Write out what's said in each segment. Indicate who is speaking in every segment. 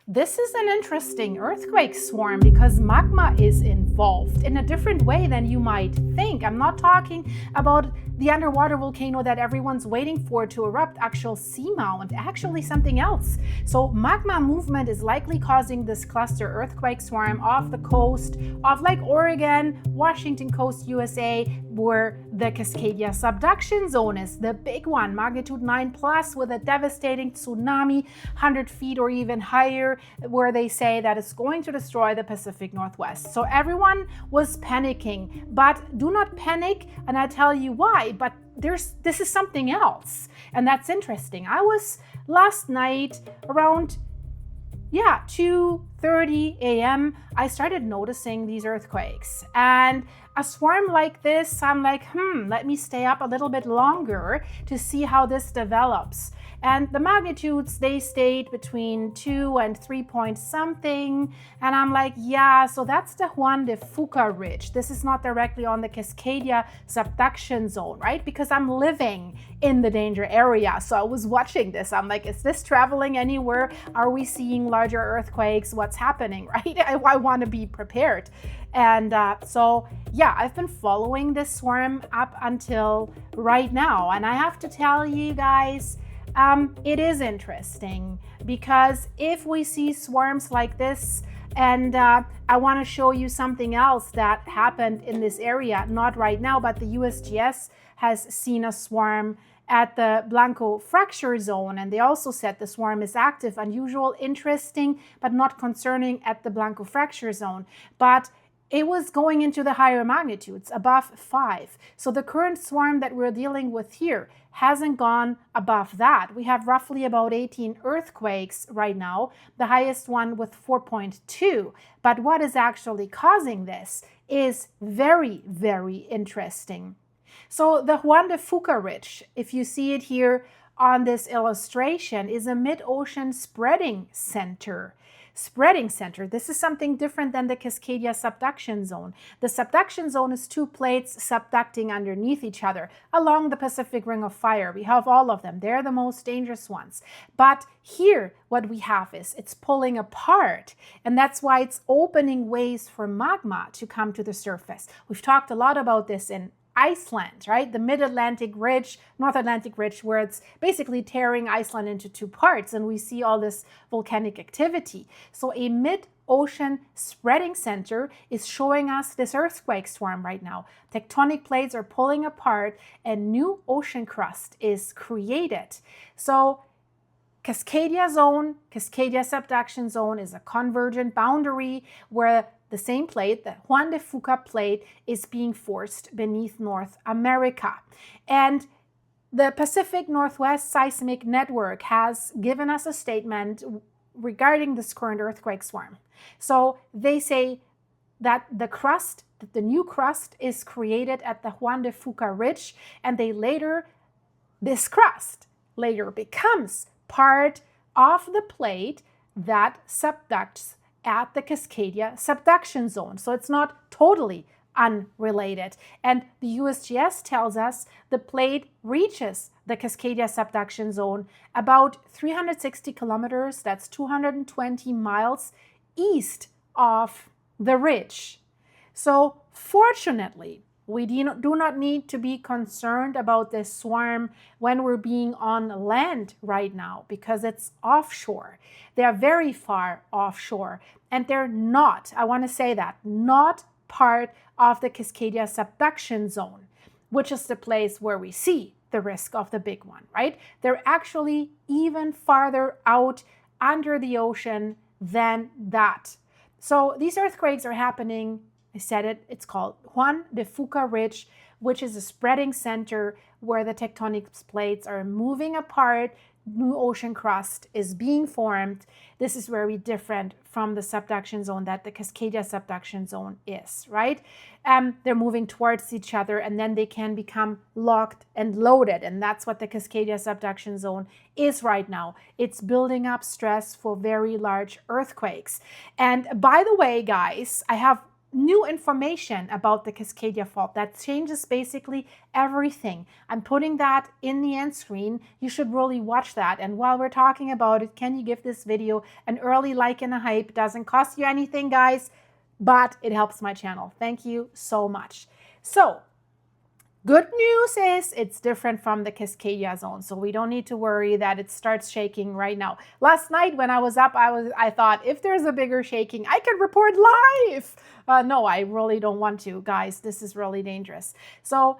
Speaker 1: This is an interesting earthquake swarm because magma is involved in a different way than you might think. I'm not talking about the underwater volcano that everyone's waiting for to erupt, Axial Seamount, actually something else. So magma movement is likely causing this cluster earthquake swarm off the coast of like Oregon, Washington coast, USA, where the Cascadia Subduction Zone is the big one, magnitude 9 plus with a devastating tsunami, 100 feet or even higher, where they say that it's going to destroy the Pacific Northwest. So everyone was panicking, but do not panic, and I tell you why. But this is something else, and that's interesting. I was last night around 2:30 a.m. I started noticing these earthquakes, and a swarm like this, I'm like, let me stay up a little bit longer to see how this develops. And the magnitudes, they stayed between 2 and 3 point something. And I'm like, so that's the Juan de Fuca Ridge. This is not directly on the Cascadia Subduction Zone, right? Because I'm living in the danger area. So I was watching this. I'm like, is this traveling anywhere? Are we seeing larger earthquakes? What's happening, right? I want to be prepared. And I've been following this swarm up until right now. And I have to tell you guys, it is interesting because if we see swarms like this, and I want to show you something else that happened in this area, not right now, but the USGS has seen a swarm at the Blanco fracture zone, and they also said the swarm is active, unusual, interesting, but not concerning at the Blanco fracture zone. But it was going into the higher magnitudes, above 5. So the current swarm that we're dealing with here hasn't gone above that. We have roughly about 18 earthquakes right now, the highest one with 4.2. But what is actually causing this is very, very interesting. So the Juan de Fuca Ridge, if you see it here on this illustration, is a mid-ocean spreading center. This is something different than the Cascadia Subduction Zone. The subduction zone is 2 plates subducting underneath each other along the Pacific Ring of Fire. We have all of them. They're the most dangerous ones. But here, what we have is it's pulling apart, and that's why it's opening ways for magma to come to the surface. We've talked a lot about this in Iceland, right? The Mid-Atlantic Ridge, North Atlantic Ridge, where it's basically tearing Iceland into 2 parts, and we see all this volcanic activity. So a mid-ocean spreading center is showing us this earthquake swarm right now. Tectonic plates are pulling apart and new ocean crust is created. So Cascadia Subduction Zone is a convergent boundary where the same plate, the Juan de Fuca plate, is being forced beneath North America. And the Pacific Northwest Seismic Network has given us a statement regarding this current earthquake swarm. So they say that the new crust is created at the Juan de Fuca Ridge, and this crust later becomes part of the plate that subducts at the Cascadia Subduction Zone. So it's not totally unrelated. And the USGS tells us the plate reaches the Cascadia Subduction Zone about 360 kilometers, that's 220 miles east of the ridge. So fortunately, we do not need to be concerned about this swarm when we're being on land right now because it's offshore. They are very far offshore, and they're not, I want to say that, not part of the Cascadia Subduction Zone, which is the place where we see the risk of the big one, right? They're actually even farther out under the ocean than that. So these earthquakes are happening, I said it, it's called Juan de Fuca Ridge, which is a spreading center where the tectonic plates are moving apart, new ocean crust is being formed. This is very different from the subduction zone that the Cascadia Subduction Zone is, right? They're moving towards each other, and then they can become locked and loaded, and that's what the Cascadia Subduction Zone is right now. It's building up stress for very large earthquakes. And by the way, guys, I have new information about the Cascadia Fault that changes basically everything. I'm putting that in the end screen. You should really watch that. And while we're talking about it, can you give this video an early like and a hype? Doesn't cost you anything, guys, but it helps my channel. Thank you so much. So good news is it's different from the Cascadia zone, so we don't need to worry that it starts shaking right now. Last night when I was up, I thought if there's a bigger shaking, I can report live. No, I really don't want to, guys. This is really dangerous. So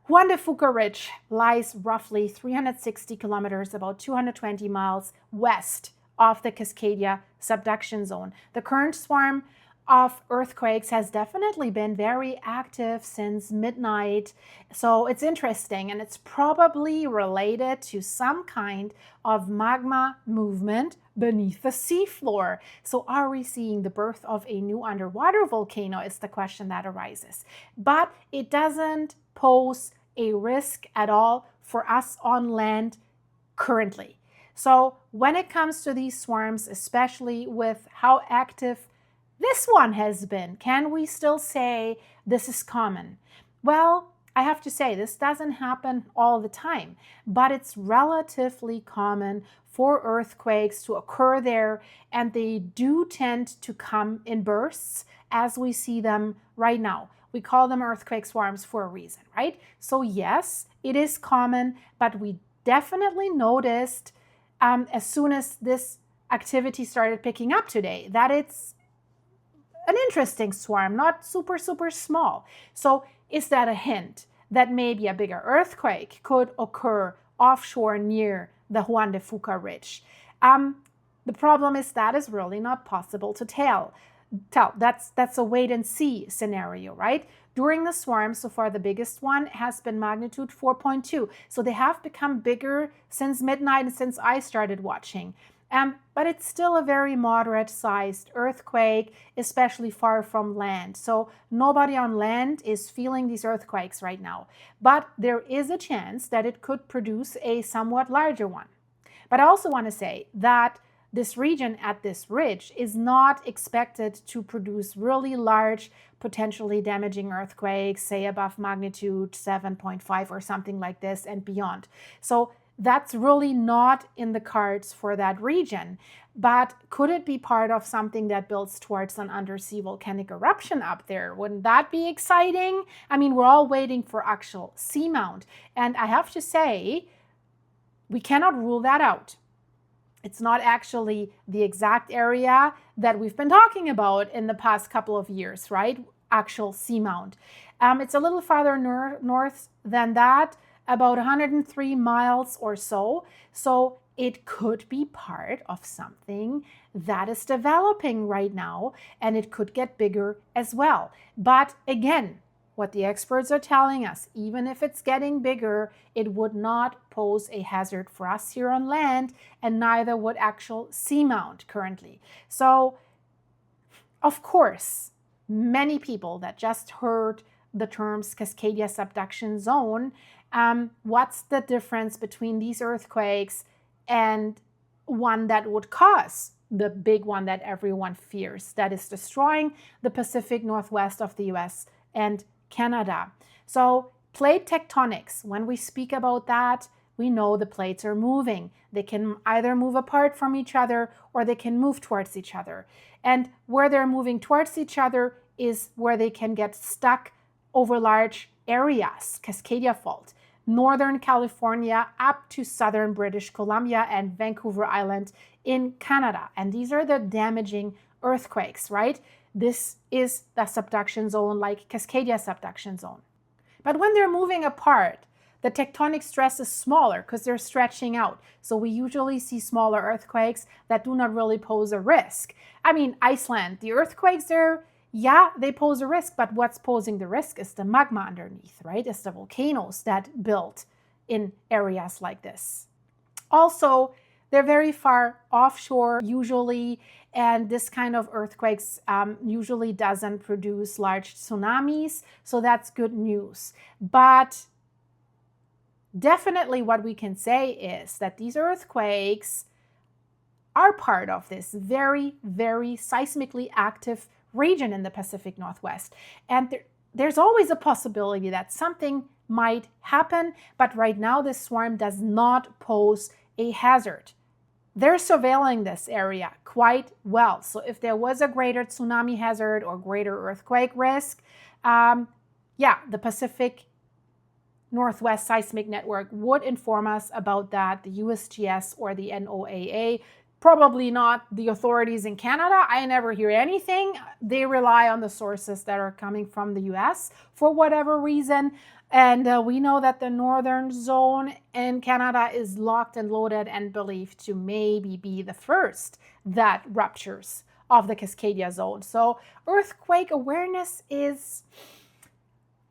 Speaker 1: Juan de Fuca Ridge lies roughly 360 kilometers, about 220 miles west of the Cascadia Subduction Zone. The current swarm of earthquakes has definitely been very active since midnight. So it's interesting, and it's probably related to some kind of magma movement beneath the seafloor. So are we seeing the birth of a new underwater volcano is the question that arises. But it doesn't pose a risk at all for us on land currently. So when it comes to these swarms, especially with how active this one has been, can we still say this is common? Well, I have to say this doesn't happen all the time, but it's relatively common for earthquakes to occur there, and they do tend to come in bursts as we see them right now. We call them earthquake swarms for a reason, right? So yes, it is common, but we definitely noticed as soon as this activity started picking up today that it's an interesting swarm, not super, super small. So is that a hint that maybe a bigger earthquake could occur offshore near the Juan de Fuca Ridge? The problem is that is really not possible to tell. That's a wait and see scenario, right? During the swarm, so far the biggest one has been magnitude 4.2. So they have become bigger since midnight and since I started watching. But it's still a very moderate sized earthquake, especially far from land. So nobody on land is feeling these earthquakes right now. But there is a chance that it could produce a somewhat larger one. But I also want to say that this region at this ridge is not expected to produce really large, potentially damaging earthquakes, say above magnitude 7.5 or something like this and beyond. So that's really not in the cards for that region. But could it be part of something that builds towards an undersea volcanic eruption up there? Wouldn't that be exciting? I mean, we're all waiting for Axial Seamount. And I have to say, we cannot rule that out. It's not actually the exact area that we've been talking about in the past couple of years, right? Axial Seamount. It's a little farther north than that, about 103 miles or so. So it could be part of something that is developing right now, and it could get bigger as well. But again, what the experts are telling us, even if it's getting bigger, it would not pose a hazard for us here on land, and neither would Axial Seamount currently. So, of course, many people that just heard the terms Cascadia Subduction Zone, what's the difference between these earthquakes and one that would cause the big one that everyone fears, that is destroying the Pacific Northwest of the US and Canada? So plate tectonics, when we speak about that, we know the plates are moving. They can either move apart from each other or they can move towards each other. And where they're moving towards each other is where they can get stuck over large areas. Cascadia Fault, Northern California up to southern British Columbia and Vancouver Island in Canada. And these are the damaging earthquakes, right? This is the subduction zone, like Cascadia Subduction Zone. But when they're moving apart, the tectonic stress is smaller because they're stretching out. So we usually see smaller earthquakes that do not really pose a risk. I mean, Iceland, the earthquakes there, yeah, they pose a risk, but what's posing the risk is the magma underneath, right? It's the volcanoes that built in areas like this. Also, they're very far offshore usually, and this kind of earthquakes usually doesn't produce large tsunamis, so that's good news. But definitely what we can say is that these earthquakes are part of this very, very seismically active region in the Pacific Northwest. And there's always a possibility that something might happen, but right now this swarm does not pose a hazard. They're surveilling this area quite well. So if there was a greater tsunami hazard or greater earthquake risk, the Pacific Northwest Seismic Network would inform us about that, the USGS or the NOAA. Probably not the authorities in Canada. I never hear anything. They rely on the sources that are coming from the US for whatever reason. And we know that the northern zone in Canada is locked and loaded and believed to maybe be the first that ruptures of the Cascadia zone. So earthquake awareness is,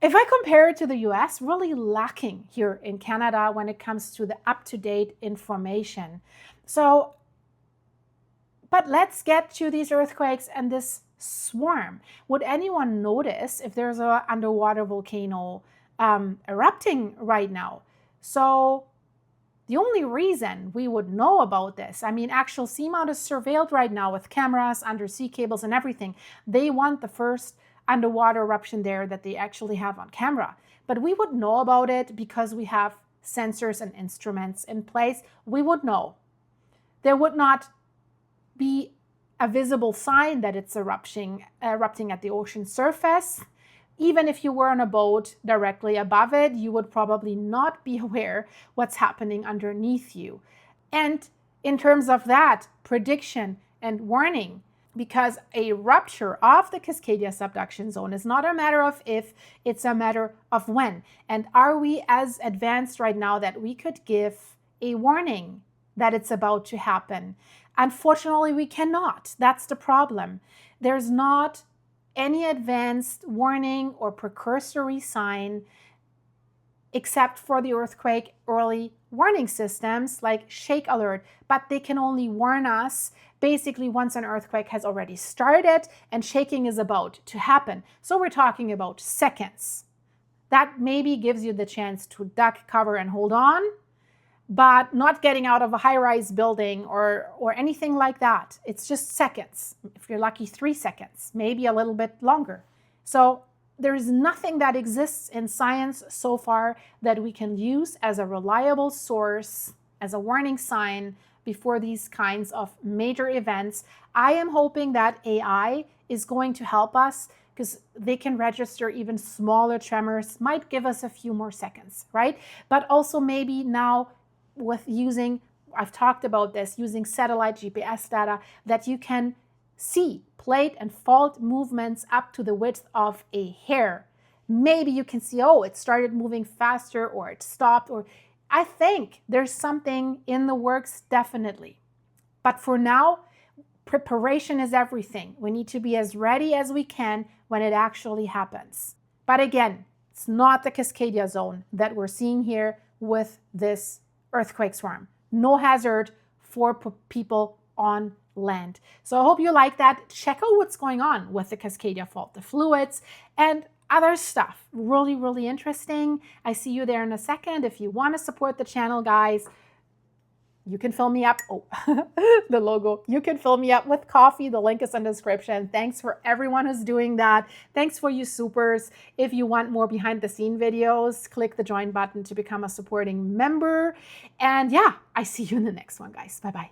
Speaker 1: if I compare it to the US, really lacking here in Canada when it comes to the up-to-date information. But let's get to these earthquakes and this swarm. Would anyone notice if there's an underwater volcano erupting right now? So the only reason we would know about this, I mean, Axial Seamount is surveilled right now with cameras, undersea cables and everything. They want the first underwater eruption there that they actually have on camera. But we would know about it because we have sensors and instruments in place. We would know. There would not be a visible sign that it's erupting at the ocean surface. Even if you were on a boat directly above it, you would probably not be aware what's happening underneath you. And in terms of that, prediction and warning, because a rupture of the Cascadia Subduction Zone is not a matter of if, it's a matter of when. And are we as advanced right now that we could give a warning that it's about to happen? Unfortunately, we cannot. That's the problem. There's not any advanced warning or precursory sign except for the earthquake early warning systems like shake alert, but they can only warn us basically once an earthquake has already started and shaking is about to happen. So we're talking about seconds. That maybe gives you the chance to duck, cover, and hold on, but not getting out of a high-rise building or anything like that. It's just seconds. If you're lucky, 3 seconds, maybe a little bit longer. So there's nothing that exists in science so far that we can use as a reliable source, as a warning sign before these kinds of major events. I am hoping that AI is going to help us because they can register even smaller tremors, might give us a few more seconds, right? But also maybe now with using, I've talked about this, using satellite GPS data that you can see plate and fault movements up to the width of a hair. Maybe you can see, oh, it started moving faster or it stopped, or I think there's something in the works, definitely. But for now, preparation is everything. We need to be as ready as we can when it actually happens. But again, it's not the Cascadia zone that we're seeing here with this earthquake swarm. No hazard for people on land. So I hope you like that. Check out what's going on with the Cascadia Fault, the fluids, and other stuff. Really, really interesting. I see you there in a second. If you want to support the channel, guys, you can fill me up. Oh, the logo. You can fill me up with coffee. The link is in the description. Thanks for everyone who's doing that. Thanks for you supers. If you want more behind the scene videos, click the join button to become a supporting member. And yeah, I see you in the next one, guys. Bye-bye.